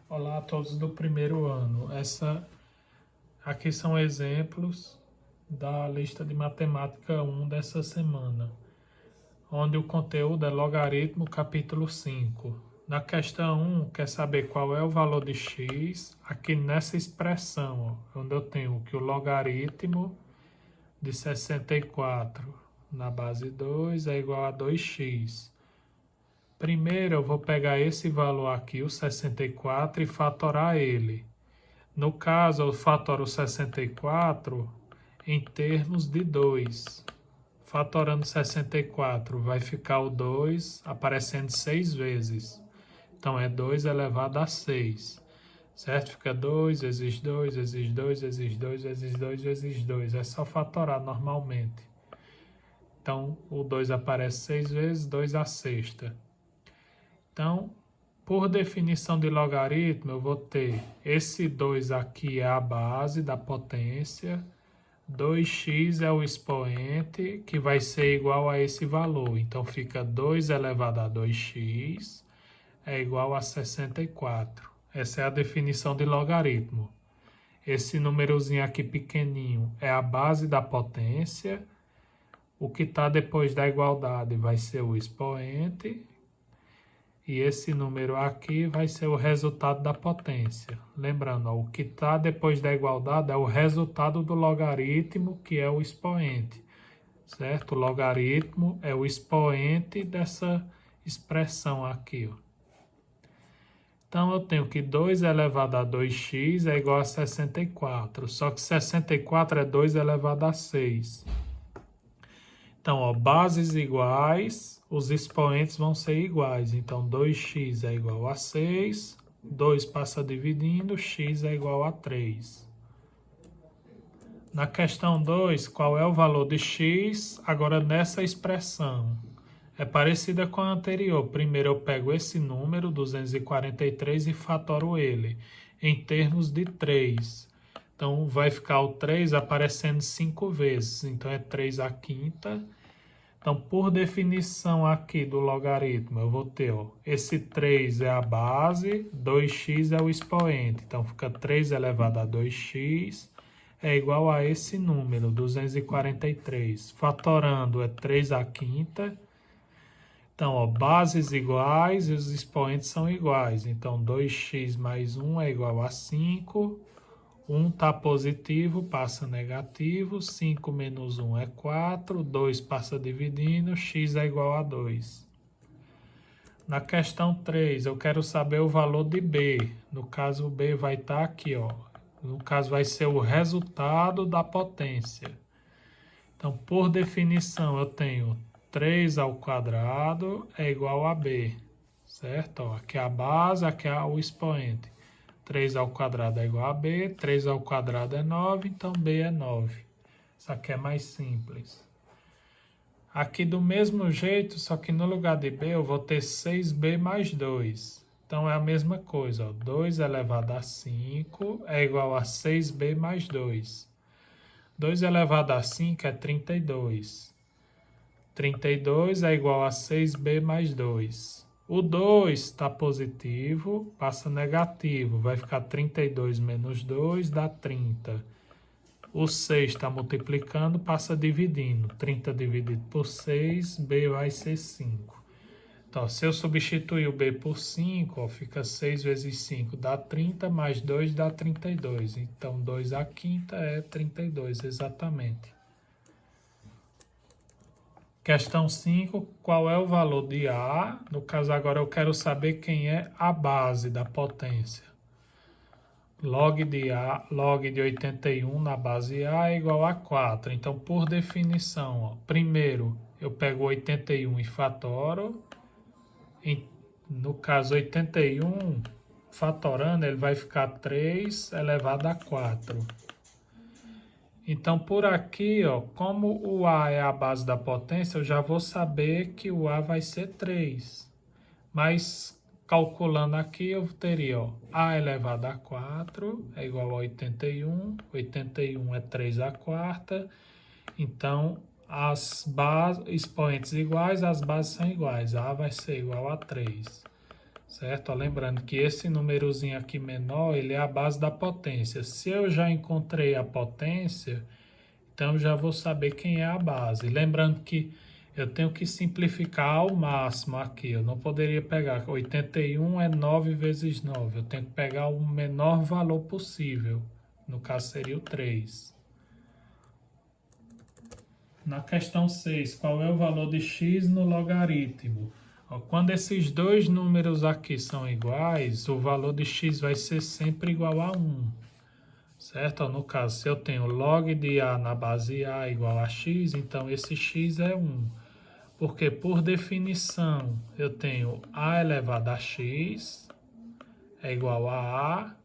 Olá a todos do primeiro ano. Aqui são exemplos da lista de matemática 1 dessa semana, onde o conteúdo é logaritmo capítulo 5. Na questão 1, quer saber qual é o valor de x aqui nessa expressão, onde eu tenho que o logaritmo de 64 na base 2 é igual a 2x. Primeiro eu vou pegar esse valor aqui, o 64, e fatorar ele. No caso, eu fatoro 64 em termos de 2. Fatorando 64, vai ficar o 2 aparecendo 6 vezes. Então, é 2 elevado a 6. Certo? Fica 2 vezes 2 vezes 2 vezes 2 vezes 2 vezes 2. É só fatorar normalmente. Então, o 2 aparece 6 vezes, 2 a sexta. Então, por definição de logaritmo, eu vou ter esse 2 aqui é a base da potência, 2x é o expoente, que vai ser igual a esse valor. Então, fica 2 elevado a 2x é igual a 64. Essa é a definição de logaritmo. Esse númerozinho aqui pequenininho é a base da potência. O que está depois da igualdade vai ser o expoente. E esse número aqui vai ser o resultado da potência. Lembrando, ó, o que está depois da igualdade é o resultado do logaritmo, que é o expoente. Certo? O logaritmo é o expoente dessa expressão aqui. Ó. Então, eu tenho que 2 elevado a 2x é igual a 64. Só que 64 é 2 elevado a 6. Então, ó, bases iguais, os expoentes vão ser iguais. Então, 2x é igual a 6, 2 passa dividindo, x é igual a 3. Na questão 2, qual é o valor de x agora nessa expressão? É parecida com a anterior. Primeiro eu pego esse número, 243, e fatoro ele em termos de 3. Então, vai ficar o 3 aparecendo 5 vezes. Então, é 3 a quinta. Então, por definição aqui do logaritmo, eu vou ter, ó, esse 3 é a base, 2x é o expoente. Então, fica 3 elevado a 2x é igual a esse número, 243. Fatorando é 3 a quinta. Então, ó, bases iguais e os expoentes são iguais. Então, 2x mais 1 é igual a 5. 1 está positivo, passa negativo, 5 menos 1 é 4, 2 passa dividindo, x é igual a 2. Na questão 3, eu quero saber o valor de b. No caso, o b vai estar aqui, ó. No caso, vai ser o resultado da potência. Então, por definição, eu tenho 3 ao quadrado é igual a b, certo? Ó, aqui é a base, aqui é o expoente. 3 ao quadrado é igual a b, 3 ao quadrado é 9, então b é 9. Isso aqui é mais simples. Aqui do mesmo jeito, só que no lugar de b eu vou ter 6b mais 2. Então é a mesma coisa, ó. 2 elevado a 5 é igual a 6b mais 2. 2 elevado a 5 é 32. 32 é igual a 6b mais 2. O 2 está positivo, passa negativo, vai ficar 32 menos 2 dá 30. O 6 está multiplicando, passa dividindo. 30 dividido por 6, b vai ser 5. Então, se eu substituir o b por 5, ó, fica 6 vezes 5 dá 30, mais 2 dá 32. Então, 2 à quinta é 32, exatamente. Questão 5, qual é o valor de A? No caso, agora eu quero saber quem é a base da potência. Log de A, log de 81 na base A é igual a 4. Então, por definição, ó, primeiro eu pego 81 e fatoro. No caso, 81, fatorando, ele vai ficar 3 elevado a 4. Então, por aqui, ó, como o A é a base da potência, eu já vou saber que o A vai ser 3. Mas, calculando aqui, eu teria, ó, A elevado a 4 é igual a 81. 81 é 3 a quarta. Então, expoentes iguais, as bases são iguais. A vai ser igual a 3. certo? Ó, lembrando que esse númerozinho aqui menor, ele é a base da potência. Se eu já encontrei a potência, então eu já vou saber quem é a base. Lembrando que eu tenho que simplificar ao máximo aqui. Eu não poderia pegar 81 é 9 vezes 9. Eu tenho que pegar o menor valor possível. No caso seria o 3. Na questão 6, qual é o valor de x no logaritmo? Ó, quando esses dois números aqui são iguais, o valor de x vai ser sempre igual a 1. Certo? Ó, no caso, se eu tenho log de a na base a igual a x, então esse x é 1. Porque, por definição, eu tenho a elevado a x é igual a.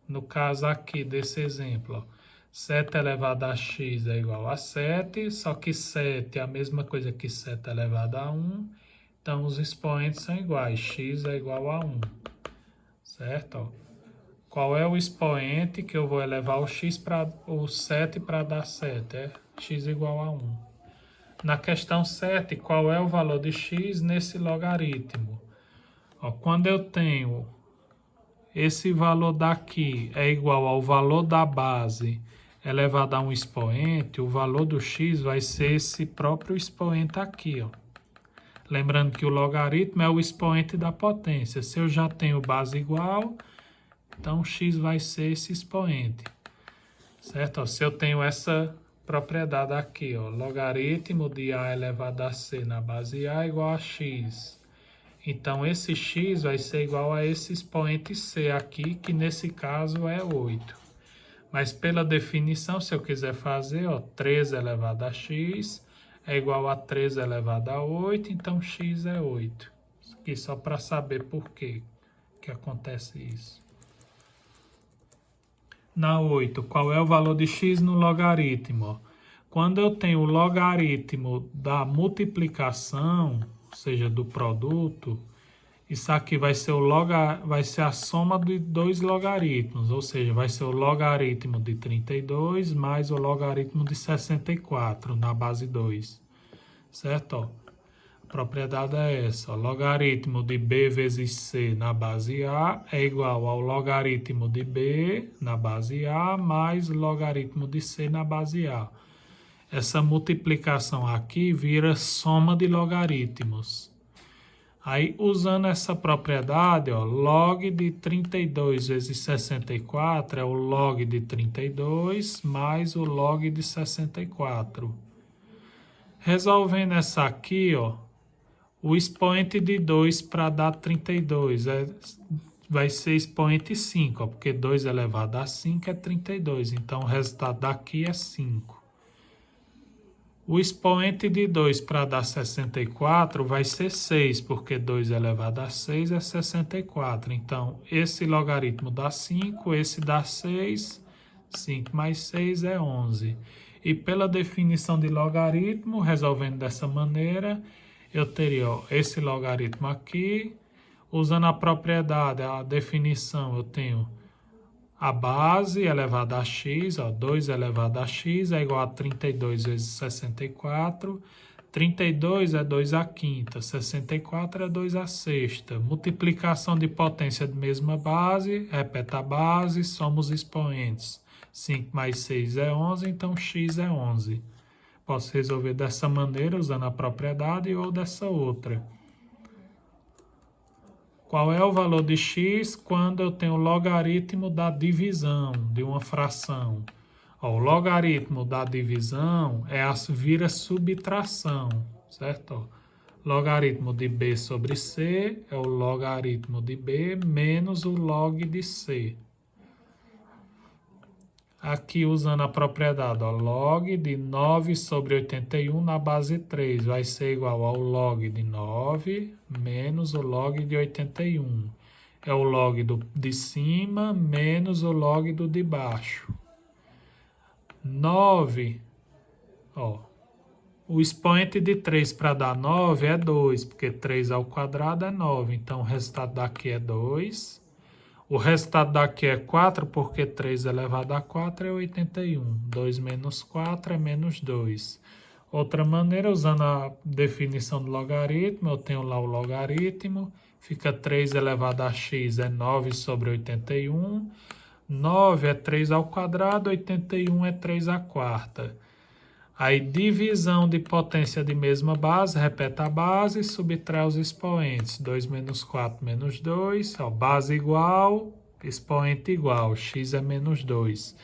No caso aqui desse exemplo, ó, 7 elevado a x é igual a 7, só que 7 é a mesma coisa que 7 elevado a 1. Então, os expoentes são iguais. X é igual a 1. Certo? Ó. Qual é o expoente que eu vou elevar o 7 para dar 7? É x igual a 1. Na questão 7, qual é o valor de x nesse logaritmo? Ó, quando eu tenho esse valor daqui é igual ao valor da base elevado a um expoente, o valor do x vai ser esse próprio expoente aqui, ó. Lembrando que o logaritmo é o expoente da potência. Se eu já tenho base igual, então x vai ser esse expoente. Certo? Ó, se eu tenho essa propriedade aqui, ó, logaritmo de a elevado a c na base a igual a x. Então, esse x vai ser igual a esse expoente c aqui, que nesse caso é 8. Mas pela definição, se eu quiser fazer, ó, 3 elevado a x é igual a 3 elevado a 8, então x é 8. Aqui só para saber por que acontece isso. Na 8, qual é o valor de x no logaritmo? Quando eu tenho o logaritmo da multiplicação, ou seja, do produto, isso aqui vai ser, vai ser a soma de dois logaritmos, ou seja, vai ser o logaritmo de 32 mais o logaritmo de 64 na base 2, certo? Ó, a propriedade é essa, ó, logaritmo de b vezes c na base a é igual ao logaritmo de b na base a mais logaritmo de c na base a. Essa multiplicação aqui vira soma de logaritmos. Aí, usando essa propriedade, ó, log de 32 vezes 64 é o log de 32 mais o log de 64. Resolvendo essa aqui, ó, o expoente de 2 para dar 32 vai ser expoente 5, ó, porque 2 elevado a 5 é 32. Então, o resultado daqui é 5. O expoente de 2 para dar 64 vai ser 6, porque 2 elevado a 6 é 64. Então, esse logaritmo dá 5, esse dá 6, 5 mais 6 é 11. E pela definição de logaritmo, resolvendo dessa maneira, eu teria ó, esse logaritmo aqui, usando a propriedade, a definição, eu tenho a base elevada a x, ó, 2 elevado a x é igual a 32 vezes 64. 32 é 2 à quinta, 64 é 2 à sexta. Multiplicação de potência de mesma base, repete a base, soma os expoentes. 5 mais 6 é 11, então x é 11. Posso resolver dessa maneira, usando a propriedade, ou dessa outra. Qual é o valor de x quando eu tenho o logaritmo da divisão de uma fração? Ó, o logaritmo da divisão vira subtração, certo? Ó, logaritmo de b sobre c é o logaritmo de b menos o log de c. Aqui, usando a propriedade, ó, log de 9 sobre 81 na base 3 vai ser igual ao log de 9 menos o log de 81. É o log de cima menos o log do de baixo. 9, ó, o expoente de 3 para dar 9 é 2, porque 3 ao quadrado é 9. Então, o resultado daqui é 2. O resultado daqui é 4, porque 3 elevado a 4 é 81. 2 menos 4 é menos 2. Outra maneira, usando a definição do logaritmo, eu tenho lá o logaritmo, fica 3 elevado a x é 9 sobre 81. 9 é 3 ao quadrado, 81 é 3 à quarta. Aí, divisão de potência de mesma base, repete a base, subtrai os expoentes. 2 menos 4 menos 2, ó, base igual, expoente igual, x é menos 2.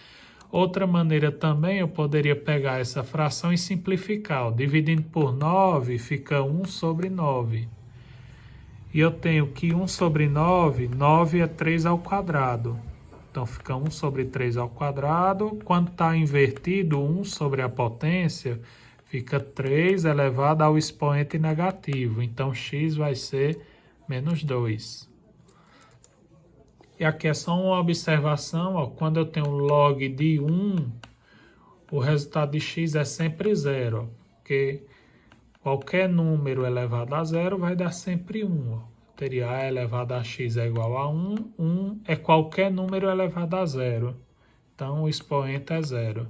Outra maneira também, eu poderia pegar essa fração e simplificar. Ó, dividindo por 9, fica 1 sobre 9. E eu tenho que 1 sobre 9, 9 é 3 ao quadrado. Então, fica 1 sobre 3 ao quadrado. Quando está invertido, 1 sobre a potência, fica 3 elevado ao expoente negativo. Então, x vai ser menos 2. E aqui é só uma observação, ó, quando eu tenho log de 1, o resultado de x é sempre 0, porque qualquer número elevado a 0 vai dar sempre 1. Ó. Teria a elevado a x é igual a 1, 1 é qualquer número elevado a 0. Então, o expoente é 0.